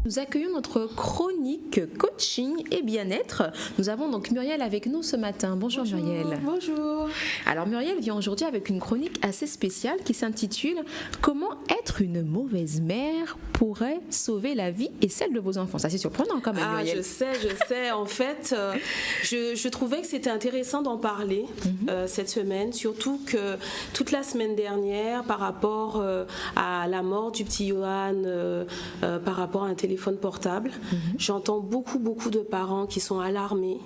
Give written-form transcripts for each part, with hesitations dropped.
Nous accueillons notre chronique coaching et bien-être. Nous avons donc Muriel avec nous ce matin. Bonjour Muriel. Bonjour. Alors Muriel vient aujourd'hui avec une chronique assez spéciale qui s'intitule « Comment être une mauvaise mère pourrait sauver la vie et celle de vos enfants ». Ça c'est surprenant quand même Muriel. Je sais. En fait, je trouvais que c'était intéressant d'en parler cette semaine, surtout que toute la semaine dernière, par rapport à la mort du petit Johan, par rapport à un téléphone portable, j'entends beaucoup de parents qui sont alarmés,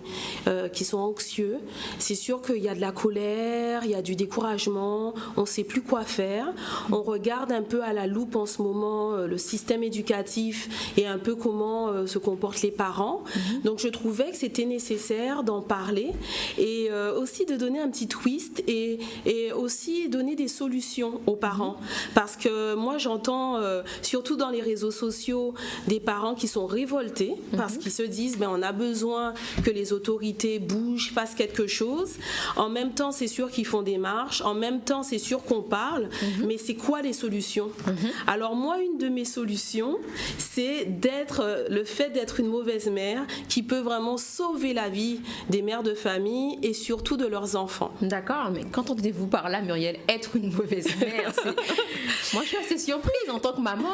qui sont anxieux. C'est sûr qu'il y a de la colère, il y a du découragement, on ne sait plus quoi faire. On regarde un peu à la loupe en ce moment le système éducatif et un peu comment se comportent les parents. Donc je trouvais que c'était nécessaire d'en parler et aussi de donner un petit twist et aussi donner des solutions aux parents. Parce que moi j'entends, surtout dans les réseaux sociaux, des parents qui sont révoltés parce qu'ils se disent on a besoin que les autorités bougent, fassent quelque chose. En même temps, c'est sûr qu'ils font des marches. En même temps, c'est sûr qu'on parle. Mais c'est quoi les solutions? Alors moi, une de mes solutions, c'est le fait d'être une mauvaise mère qui peut vraiment sauver la vie des mères de famille et surtout de leurs enfants. D'accord, mais qu'entendez-vous par là, Muriel? Être une mauvaise mère, moi, je suis assez surprise en tant que maman.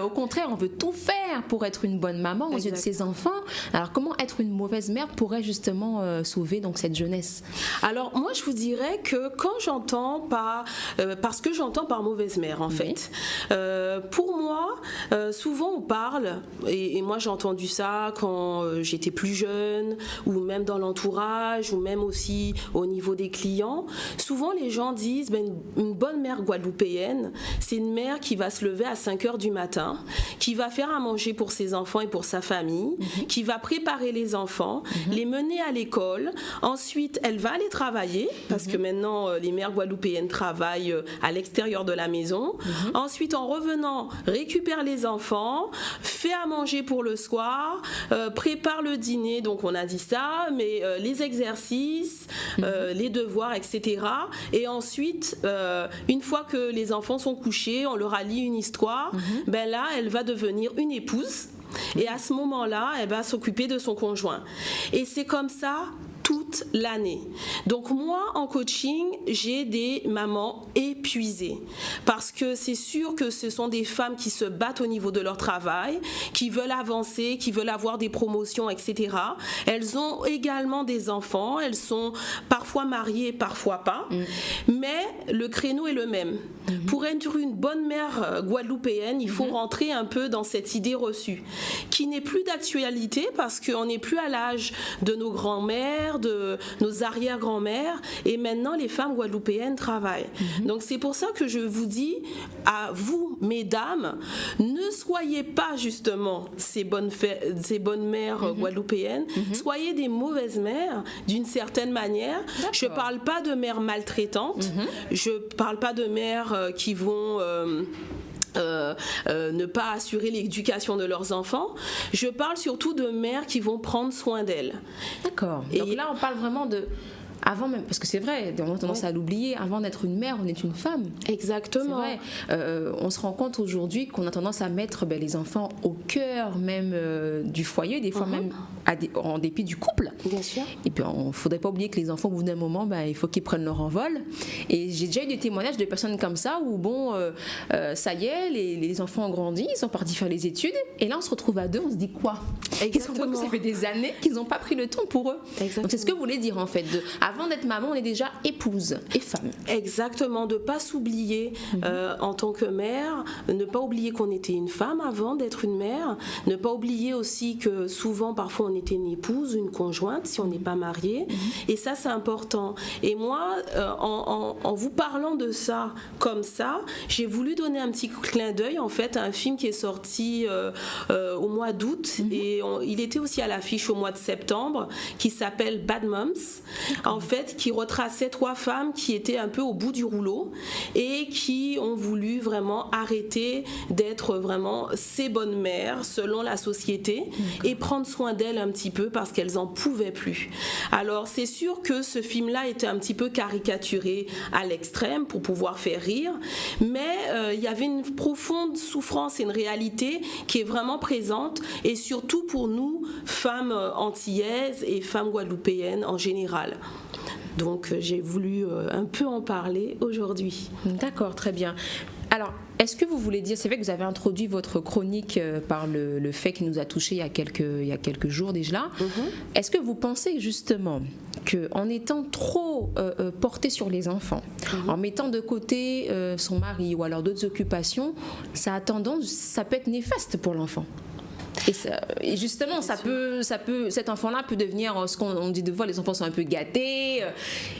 Au contraire, on veut tout faire pour être une bonne maman aux yeux de ses enfants. Alors, comment être une mauvaise mère pourrait justement sauver donc cette jeunesse? Alors, moi, je vous dirais que quand j'entends parce que j'entends par mauvaise mère, en fait. Pour moi, souvent on parle, et moi j'ai entendu ça quand j'étais plus jeune, ou même dans l'entourage, ou même aussi au niveau des clients. Souvent, les gens disent une bonne mère guadeloupéenne, c'est une mère qui va se lever à 5h du matin, qui va faire à manger pour ses enfants et pour sa famille, qui va préparer les enfants, les mener à l'école. Ensuite, elle va aller travailler, parce que maintenant, les mères guadeloupéennes travaillent à l'extérieur de la maison. Ensuite, en revenant, récupère les enfants, fait à manger pour le soir, prépare le dîner, donc on a dit ça, mais les exercices, les devoirs, etc. Et ensuite, une fois que les enfants sont couchés, on leur a lu une histoire, là, elle va devenir une épouse. Et à ce moment-là, elle va s'occuper de son conjoint. Et c'est comme ça toute l'année. Donc moi, en coaching, j'ai des mamans épuisées parce que c'est sûr que ce sont des femmes qui se battent au niveau de leur travail, qui veulent avancer, qui veulent avoir des promotions, etc. Elles ont également des enfants, elles sont parfois mariées, parfois pas, mais le créneau est le même. Pour être une bonne mère guadeloupéenne, il faut rentrer un peu dans cette idée reçue, qui n'est plus d'actualité parce qu'on n'est plus à l'âge de nos grands-mères, de nos arrière-grand-mères, et maintenant les femmes guadeloupéennes travaillent. Donc c'est pour ça que je vous dis à vous, mesdames, ne soyez pas justement ces bonnes mères guadeloupéennes, soyez des mauvaises mères d'une certaine manière. D'accord. Je parle pas de mères maltraitantes, je parle pas de mères qui vont ne pas assurer l'éducation de leurs enfants. Je parle surtout de mères qui vont prendre soin d'elles. D'accord. Donc là, on parle vraiment de... Avant même, parce que c'est vrai, on a tendance à l'oublier, avant d'être une mère, on est une femme. Exactement. C'est vrai. On se rend compte aujourd'hui qu'on a tendance à mettre les enfants au cœur même du foyer, des fois même en dépit du couple. Bien sûr. Et puis, il ne faudrait pas oublier que les enfants, au bout d'un moment, il faut qu'ils prennent leur envol. Et j'ai déjà eu des témoignages de personnes comme ça où, ça y est, les enfants ont grandi, ils sont partis faire les études. Et là, on se retrouve à deux, on se dit quoi? Exactement. Ça fait des années qu'ils n'ont pas pris le temps pour eux. Exactement. Donc, c'est ce que vous voulez dire, en fait. Avant d'être maman, on est déjà épouse et femme. Exactement, de ne pas s'oublier en tant que mère, ne pas oublier qu'on était une femme avant d'être une mère, ne pas oublier aussi que souvent, parfois, on était une épouse, une conjointe, si on n'est pas marié. Et ça, c'est important. Et moi, en vous parlant de ça comme ça, j'ai voulu donner un petit clin d'œil, en fait, à un film qui est sorti au mois d'août. Et il était aussi à l'affiche au mois de septembre, qui s'appelle Bad Moms, en fait, qui retraçait 3 femmes qui étaient un peu au bout du rouleau et qui ont voulu vraiment arrêter d'être vraiment ces bonnes mères selon la société et prendre soin d'elles un petit peu parce qu'elles en pouvaient plus. Alors c'est sûr que ce film-là était un petit peu caricaturé à l'extrême pour pouvoir faire rire, mais il y avait une profonde souffrance et une réalité qui est vraiment présente, et surtout pour nous, femmes antillaises et femmes guadeloupéennes en général. Donc j'ai voulu un peu en parler aujourd'hui. D'accord, très bien. Alors, est-ce que vous voulez dire, c'est vrai que vous avez introduit votre chronique par le fait qui nous a touchés il y a quelques jours déjà. Est-ce que vous pensez justement qu'en étant trop porté sur les enfants, en mettant de côté son mari ou alors d'autres occupations, ça peut être néfaste pour l'enfant? Et justement, cet enfant-là peut devenir ce qu'on dit de fois, les enfants sont un peu gâtés.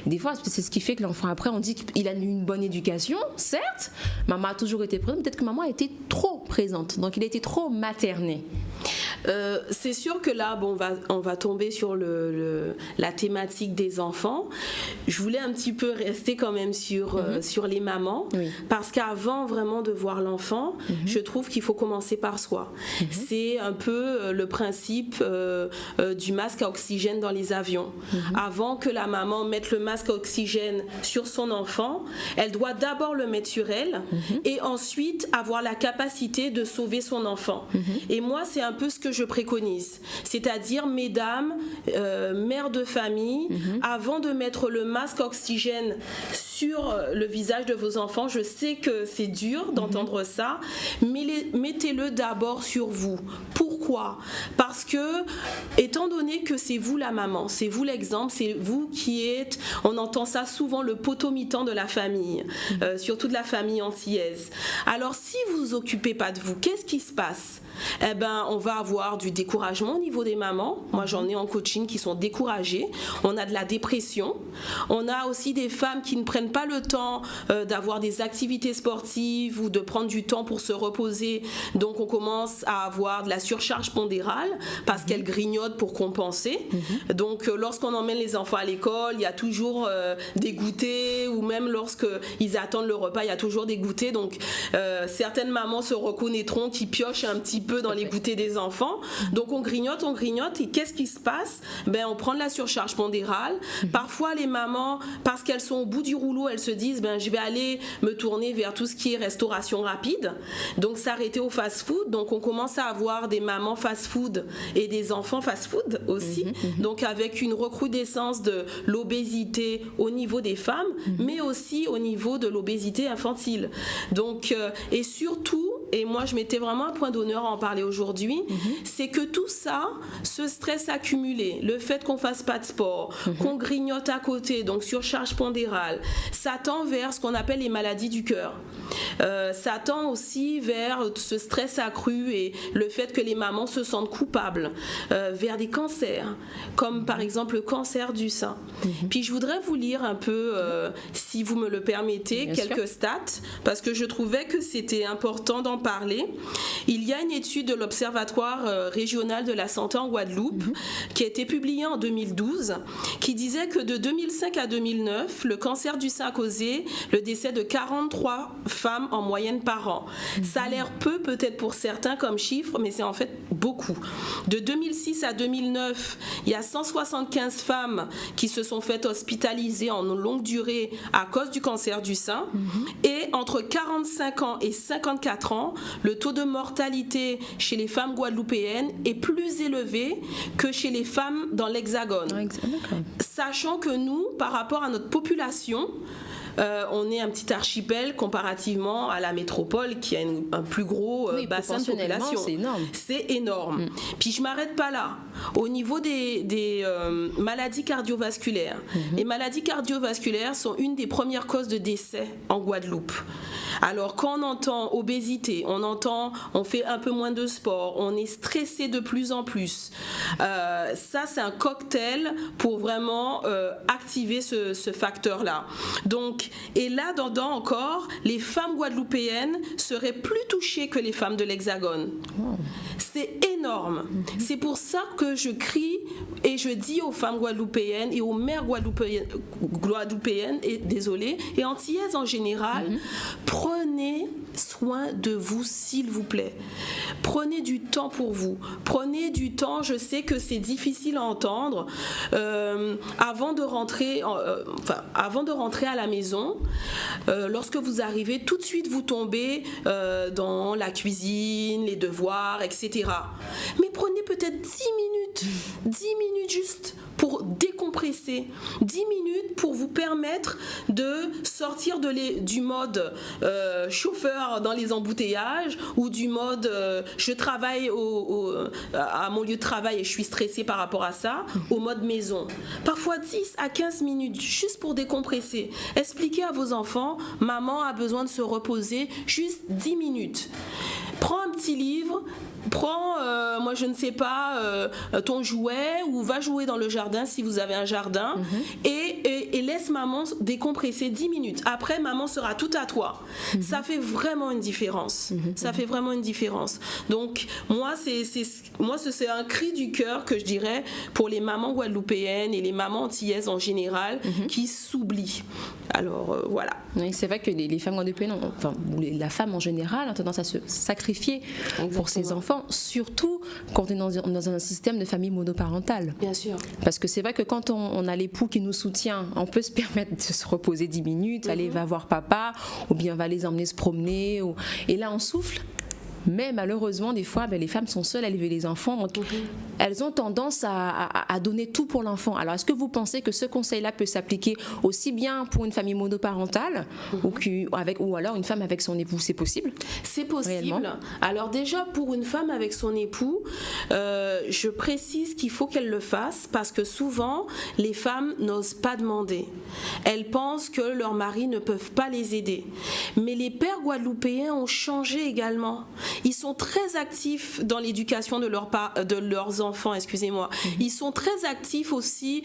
Des fois, c'est ce qui fait que l'enfant, après, on dit qu'il a eu une bonne éducation, certes. Maman a toujours été présente, peut-être que maman a été trop présente, donc il a été trop materné. C'est sûr que là, on va tomber sur la thématique des enfants. Je voulais un petit peu rester quand même sur les mamans, parce qu'avant vraiment de voir l'enfant, je trouve qu'il faut commencer par soi. C'est un peu le principe du masque à oxygène dans les avions. Avant que la maman mette le masque à oxygène sur son enfant, elle doit d'abord le mettre sur elle et ensuite avoir la capacité de sauver son enfant. Et moi, c'est un peu ce que je préconise. C'est-à-dire, mesdames, mères de famille, avant de mettre le masque à oxygène sur le visage de vos enfants, je sais que c'est dur d'entendre ça, mais mettez-le d'abord sur vous. Pourquoi ? Parce que, étant donné que c'est vous la maman, c'est vous l'exemple, c'est vous qui êtes, on entend ça souvent, le potomitan de la famille, surtout de la famille antillaise. Alors, si vous vous occupez pas de vous, qu'est-ce qui se passe ? Eh ben, on va avoir du découragement au niveau des mamans. Moi, j'en ai en coaching qui sont découragées. On a de la dépression. On a aussi des femmes qui ne prennent pas le temps d'avoir des activités sportives ou de prendre du temps pour se reposer. Donc, on commence à avoir de la surcharge pondérale parce qu'elles grignotent pour compenser. Donc, lorsqu'on emmène les enfants à l'école, il y a toujours des goûters, ou même lorsqu'ils attendent le repas, il y a toujours des goûters. Donc, certaines mamans se reconnaîtront qui piochent un petit peu dans les goûters des enfants. Donc on grignote et qu'est-ce qui se passe ? On prend de la surcharge pondérale. Parfois les mamans, parce qu'elles sont au bout du rouleau, elles se disent je vais aller me tourner vers tout ce qui est restauration rapide, donc s'arrêter au fast-food. Donc on commence à avoir des mamans fast-food et des enfants fast-food aussi, donc avec une recrudescence de l'obésité au niveau des femmes, mais aussi au niveau de l'obésité infantile. Donc et surtout, et moi je mettais vraiment un point d'honneur à en parler aujourd'hui, c'est que tout ça, ce stress accumulé, le fait qu'on fasse pas de sport, qu'on grignote à côté, donc surcharge pondérale, ça tend vers ce qu'on appelle les maladies du cœur. Ça tend aussi vers ce stress accru et le fait que les mamans se sentent coupables, vers des cancers, comme par exemple le cancer du sein. Puis je voudrais vous lire un peu, si vous me le permettez, quelques stats, parce que je trouvais que c'était important d'en parler. Il y a une étude de l'Observatoire régional de la santé en Guadeloupe qui a été publiée en 2012 qui disait que de 2005 à 2009, le cancer du sein a causé le décès de 43 femmes en moyenne par an. Ça a l'air peu peut-être pour certains comme chiffre, mais c'est en fait beaucoup. De 2006 à 2009, il y a 175 femmes qui se sont faites hospitaliser en longue durée à cause du cancer du sein. Et entre 45 ans et 54 ans, le taux de mortalité chez les femmes guadeloupéennes est plus élevé que chez les femmes dans l'Hexagone. Sachant que nous, par rapport à notre population, on est un petit archipel comparativement à la métropole qui a un plus gros bassin de population. C'est énorme. Puis je m'arrête pas là. Au niveau des maladies cardiovasculaires, les maladies cardiovasculaires sont une des premières causes de décès en Guadeloupe. Alors quand on entend obésité, on fait un peu moins de sport, on est stressé de plus en plus. Ça c'est un cocktail pour vraiment activer ce facteur-là. Donc, et là dedans encore, les femmes guadeloupéennes seraient plus touchées que les femmes de l'Hexagone. C'est énorme. énorme. C'est pour ça que je crie et je dis aux femmes guadeloupéennes et aux mères guadeloupéennes et antillaises en général, prenez soin de vous, s'il vous plaît. Prenez du temps pour vous. Prenez du temps, je sais que c'est difficile à entendre, avant de rentrer à la maison. Lorsque vous arrivez, tout de suite vous tombez dans la cuisine, les devoirs, etc. Mais prenez peut-être 10 minutes juste pour décompresser, 10 minutes pour vous permettre de sortir du mode chauffeur dans les embouteillages ou du mode je travaille à mon lieu de travail et je suis stressée par rapport à ça, au mode maison. Parfois 10 à 15 minutes juste pour décompresser. Expliquez à vos enfants, maman a besoin de se reposer, juste 10 minutes. Prends un petit livre, prends, moi je ne sais pas, ton jouet ou va jouer dans le jardin si vous avez un jardin et laisse maman décompresser 10 minutes. Après, maman sera tout à toi. Ça fait vraiment une différence. Ça fait vraiment une différence. Donc, moi, c'est un cri du cœur que je dirais pour les mamans guadeloupéennes et les mamans antillaises en général qui s'oublient. Alors, voilà. Oui, c'est vrai que les femmes guadeloupéennes, la femme en général, a tendance à se sacrifier pour ses enfants, surtout quand on est dans un système de famille monoparentale. Bien sûr. Parce que c'est vrai que quand on a l'époux qui nous soutient, on peut se permettre de se reposer 10 minutes, aller va voir papa, ou bien va les emmener se promener, et là on souffle. Mais malheureusement, des fois, les femmes sont seules à élever les enfants. Donc, elles ont tendance à donner tout pour l'enfant. Alors, est-ce que vous pensez que ce conseil-là peut s'appliquer aussi bien pour une famille monoparentale ou alors une femme avec son époux? C'est possible? C'est possible. Réellement? Alors déjà, pour une femme avec son époux, je précise qu'il faut qu'elle le fasse parce que souvent, les femmes n'osent pas demander. Elles pensent que leurs maris ne peuvent pas les aider. Mais les pères guadeloupéens ont changé également. Ils sont très actifs dans l'éducation de leurs enfants, excusez-moi. Ils sont très actifs aussi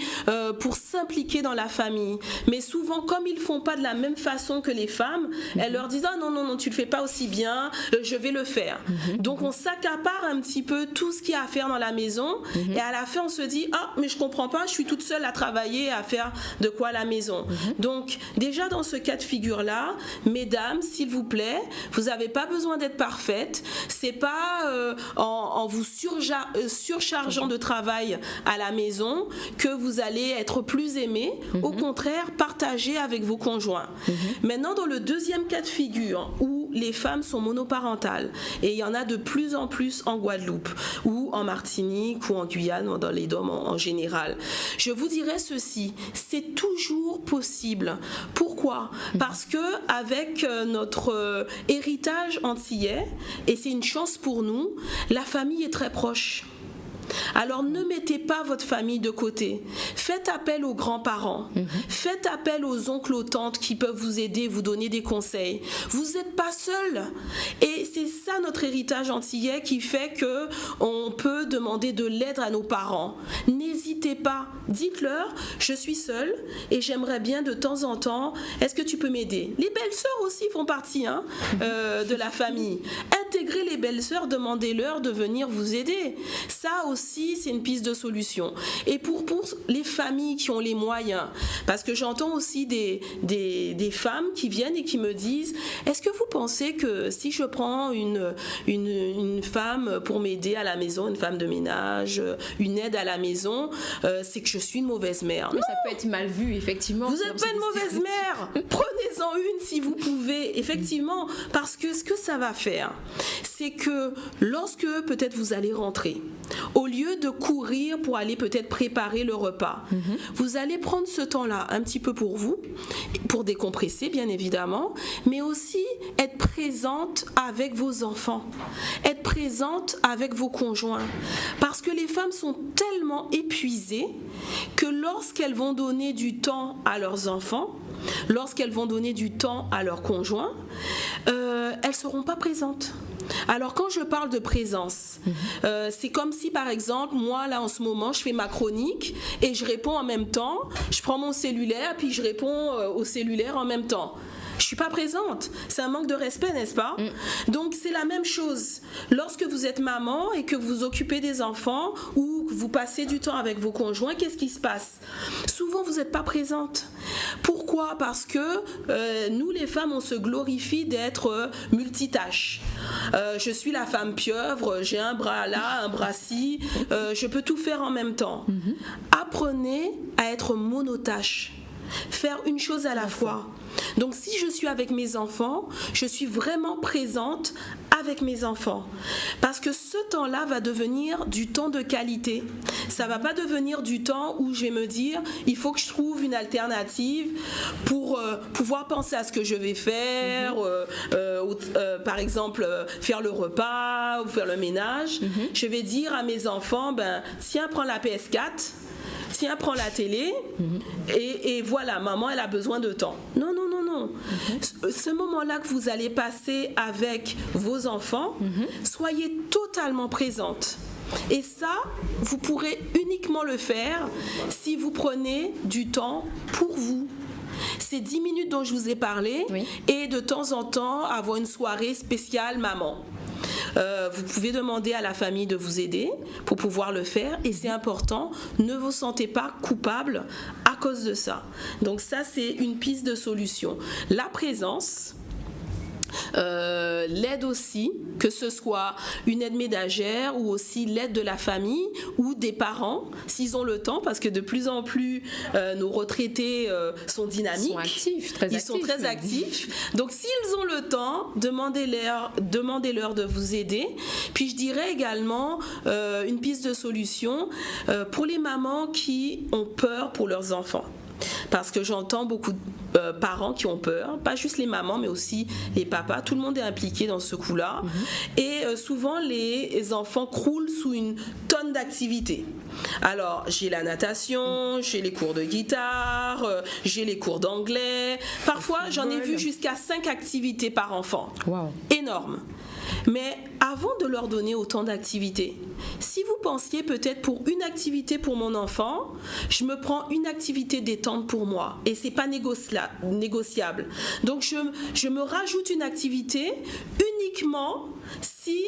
pour s'impliquer dans la famille. Mais souvent, comme ils ne font pas de la même façon que les femmes, elles leur disent « Ah non, tu ne le fais pas aussi bien, je vais le faire. » Donc, on s'accapare un petit peu tout ce qu'il y a à faire dans la maison et à la fin, on se dit « Ah, mais je ne comprends pas, je suis toute seule à travailler, à faire de quoi à la maison. » Donc, déjà dans ce cas de figure-là, mesdames, s'il vous plaît, vous n'avez pas besoin d'être parfaites. C'est pas en vous surchargeant de travail à la maison que vous allez être plus aimé. Au contraire, partagez avec vos conjoints. Maintenant, dans le deuxième cas de figure où les femmes sont monoparentales, et il y en a de plus en plus en Guadeloupe ou en Martinique ou en Guyane ou dans les DOM en général, je vous dirais ceci, c'est toujours possible. Pourquoi? Parce que avec notre héritage antillais, et c'est une chance pour nous, la famille est très proche. Alors ne mettez pas votre famille de côté. Faites appel aux grands-parents. Faites appel aux oncles, aux tantes qui peuvent vous aider, vous donner des conseils. Vous n'êtes pas seul. Et c'est ça notre héritage antillais qui fait qu'on peut demander de l'aide à nos parents. N'hésitez pas. Dites-leur, je suis seule et j'aimerais bien de temps en temps, est-ce que tu peux m'aider? Les belles-sœurs aussi font partie de la famille. Intégrez les belles-sœurs, demandez-leur de venir vous aider. Ça aussi, c'est une piste de solution. Et pour les familles qui ont les moyens, parce que j'entends aussi des femmes qui viennent et qui me disent, est-ce que vous pensez que si je prends une femme pour m'aider à la maison, une femme de ménage, une aide à la maison, c'est que je suis une mauvaise mère? Non. Ça peut être mal vu, effectivement. Vous n'êtes pas une mauvaise mère. Prenez-en une si vous pouvez, effectivement, parce que ce que ça va faire, c'est que lorsque peut-être vous allez rentrer, au lieu de courir pour aller peut-être préparer le repas, vous allez prendre ce temps-là un petit peu pour vous, pour décompresser bien évidemment, mais aussi être présente avec vos enfants, être présente avec vos conjoints, parce que les femmes sont tellement épuisées que lorsqu'elles vont donner du temps à leurs enfants, lorsqu'elles vont donner du temps à leurs conjoints, elles ne seront pas présentes. Alors quand je parle de présence, c'est comme si par exemple moi là en ce moment je fais ma chronique et je réponds en même temps, je prends mon cellulaire puis je réponds au cellulaire en même temps. je suis pas présente. C'est un manque de respect, n'est-ce pas? Donc c'est la même chose. Lorsque vous êtes maman et que vous vous occupez des enfants ou que vous passez du temps avec vos conjoints, qu'est-ce qui se passe? Souvent vous n'êtes pas présente. Pourquoi? Parce que nous les femmes, on se glorifie d'être multitâches. Je suis la femme pieuvre, j'ai un bras là, un bras ci, je peux tout faire en même temps. Apprenez à être monotâche. Faire une chose à la fois. Donc si je suis avec mes enfants, je suis vraiment présente avec mes enfants. Parce que ce temps-là va devenir du temps de qualité. Ça ne va pas devenir du temps où je vais me dire, il faut que je trouve une alternative pour pouvoir penser à ce que je vais faire, par exemple faire le repas ou faire le ménage. Je vais dire à mes enfants, tiens, prends la PS4. Tiens, prends la télé et voilà, maman, elle a besoin de temps. Non. Ce moment-là que vous allez passer avec vos enfants, soyez totalement présente. Et ça, vous pourrez uniquement le faire si vous prenez du temps pour vous. C'est 10 minutes dont je vous ai parlé et de temps en temps avoir une soirée spéciale maman. Vous pouvez demander à la famille de vous aider pour pouvoir le faire et c'est important, ne vous sentez pas coupable à cause de ça. Donc ça, c'est une piste de solution. La présence, l'aide aussi, que ce soit une aide ménagère ou aussi l'aide de la famille ou des parents s'ils ont le temps, parce que de plus en plus nos retraités sont dynamiques, ils sont très actifs. Donc s'ils ont le temps, demandez-leur de vous aider. Puis je dirais également une piste de solution pour les mamans qui ont peur pour leurs enfants. Parce que j'entends beaucoup de parents qui ont peur, pas juste les mamans mais aussi les papas, tout le monde est impliqué dans ce coup-là et souvent les enfants croulent sous une tonne d'activités. Alors j'ai la natation, j'ai les cours de guitare, j'ai les cours d'anglais, parfois j'en ai vu jusqu'à 5 activités par enfant. Wow. Énorme. Mais avant de leur donner autant d'activités, si vous pensiez peut-être pour une activité pour mon enfant, je me prends une activité détente pour moi et c'est pas négociable. Donc je me rajoute une activité uniquement si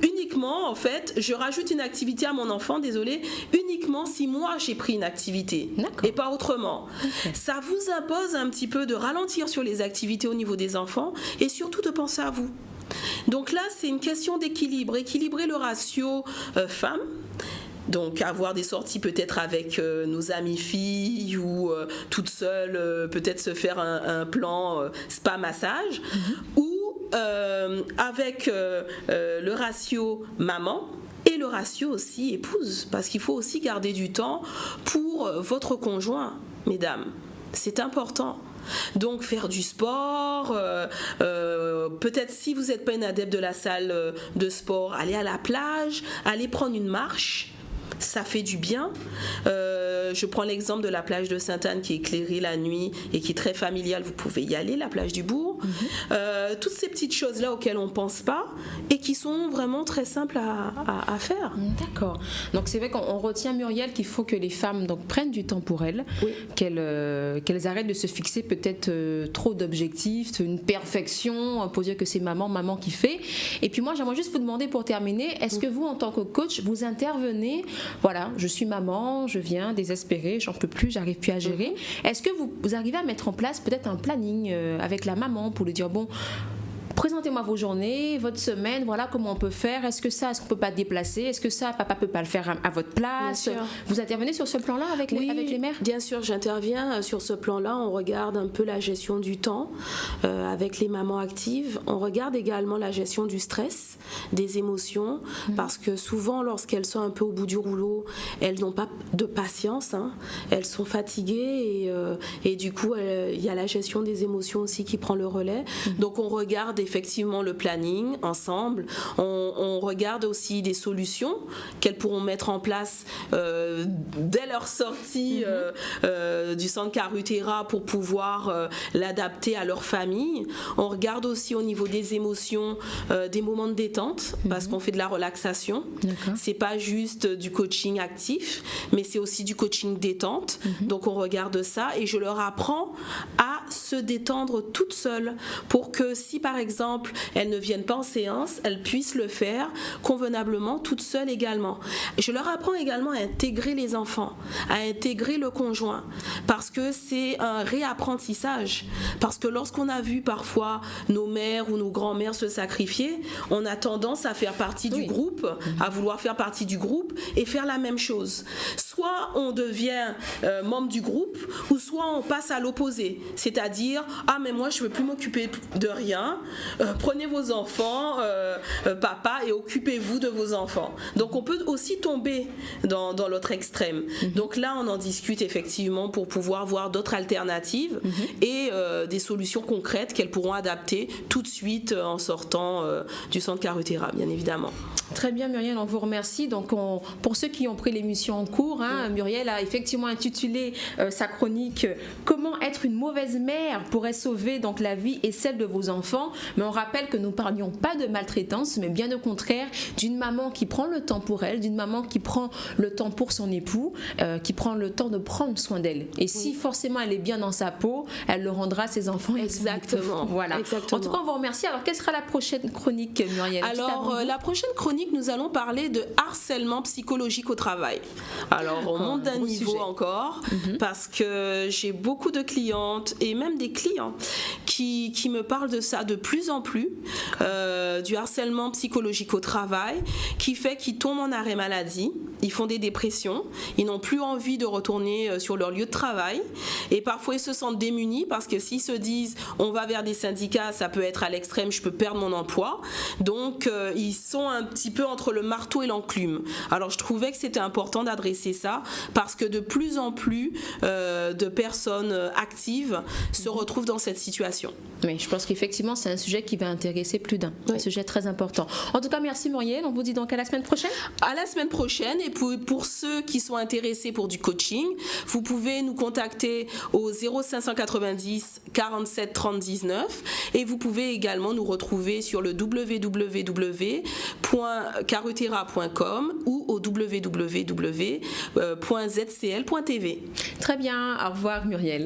uniquement en fait je rajoute une activité à mon enfant, uniquement si moi j'ai pris une activité et pas autrement. Ça vous impose un petit peu de ralentir sur les activités au niveau des enfants et surtout de penser à vous. Donc là c'est une question d'équilibre, équilibrer le ratio femmes. Donc avoir des sorties peut-être avec nos amies filles ou toute seule, peut-être se faire un plan spa massage ou avec le ratio maman et le ratio aussi épouse, parce qu'il faut aussi garder du temps pour votre conjoint, mesdames, c'est important. Donc faire du sport, peut-être si vous n'êtes pas une adepte de la salle de sport, aller à la plage, aller prendre une marche. Ça fait du bien. Je prends l'exemple de la plage de Sainte-Anne qui est éclairée la nuit et qui est très familiale. Vous pouvez y aller, la plage du Bourg. Toutes ces petites choses-là auxquelles on ne pense pas et qui sont vraiment très simples à faire. D'accord. Donc c'est vrai qu'on retient, Muriel, qu'il faut que les femmes prennent du temps pour elles, qu'elles arrêtent de se fixer peut-être trop d'objectifs, une perfection pour dire que c'est maman qui fait. Et puis moi, j'aimerais juste vous demander pour terminer, est-ce que vous, en tant que coach, vous intervenez? Voilà, je suis maman, je viens désespérée, j'en peux plus, j'arrive plus à gérer. Est-ce que vous arrivez à mettre en place peut-être un planning avec la maman pour lui dire bon, présentez-moi vos journées, votre semaine, voilà comment on peut faire. Est-ce qu'on peut pas déplacer? Est-ce que ça, papa peut pas le faire à votre place? Vous intervenez sur ce plan-là avec les mères? Bien sûr, j'interviens sur ce plan-là. On regarde un peu la gestion du temps avec les mamans actives. On regarde également la gestion du stress, des émotions, parce que souvent, lorsqu'elles sont un peu au bout du rouleau, elles n'ont pas de patience. Elles sont fatiguées et du coup, il y a la gestion des émotions aussi qui prend le relais. Donc, on regarde effectivement le planning ensemble. On regarde aussi des solutions qu'elles pourront mettre en place dès leur sortie du centre Carutera pour pouvoir l'adapter à leur famille. On regarde aussi au niveau des émotions des moments de détente parce qu'on fait de la relaxation. C'est pas juste du coaching actif, mais c'est aussi du coaching détente. Donc on regarde ça et je leur apprends à se détendre toutes seules pour que si par exemple elles ne viennent pas en séance, elles puissent le faire convenablement toutes seules également. Je leur apprends également à intégrer les enfants, à intégrer le conjoint parce que c'est un réapprentissage. Parce que lorsqu'on a vu parfois nos mères ou nos grands-mères se sacrifier, on a tendance à faire partie du groupe, à vouloir faire partie du groupe et faire la même chose. Soit on devient membre du groupe ou soit on passe à l'opposé, c'est-à-dire mais moi je ne veux plus m'occuper de rien, prenez vos enfants papa et occupez-vous de vos enfants. Donc on peut aussi tomber dans l'autre extrême. Donc là on en discute effectivement pour pouvoir voir d'autres alternatives et des solutions concrètes qu'elles pourront adapter tout de suite en sortant du centre Carutera, bien évidemment. Très bien Muriel, on vous remercie. Donc pour ceux qui ont pris l'émission en cours, Muriel a effectivement intitulé sa chronique « Comment être une mauvaise mère pourrait sauver donc la vie et celle de vos enfants ». Mais on rappelle que nous ne parlions pas de maltraitance, mais bien au contraire d'une maman qui prend le temps pour elle, d'une maman qui prend le temps pour son époux, qui prend le temps de prendre soin d'elle. Et si forcément elle est bien dans sa peau, elle le rendra à ses enfants. Exactement. Voilà. Exactement. En tout cas, on vous remercie. Alors, quelle sera la prochaine chronique, Muriel? Alors, la prochaine chronique, nous allons parler de harcèlement psychologique au travail. Alors, on monte d'un niveau encore parce que j'ai beaucoup de clientes et même des clients qui me parlent de ça de plus en plus, du harcèlement psychologique au travail qui fait qu'ils tombent en arrêt maladie, ils font des dépressions, ils n'ont plus envie de retourner sur leur lieu de travail et parfois ils se sentent démunis parce que s'ils se disent on va vers des syndicats, ça peut être à l'extrême, je peux perdre mon emploi. Donc ils sont un petit peu entre le marteau et l'enclume. Alors je trouvais que c'était important d'adresser ça parce que de plus en plus de personnes actives se retrouvent dans cette situation. Mais je pense qu'effectivement c'est un sujet qui va intéresser plus d'un. Un sujet très important. En tout cas, merci Muriel. On vous dit donc à la semaine prochaine. À la semaine prochaine. Et pour ceux qui sont intéressés pour du coaching, vous pouvez nous contacter au 0590 47 30 19 et vous pouvez également nous retrouver sur le www.carutera.com ou au www.zcl.tv. Très bien. Au revoir Muriel.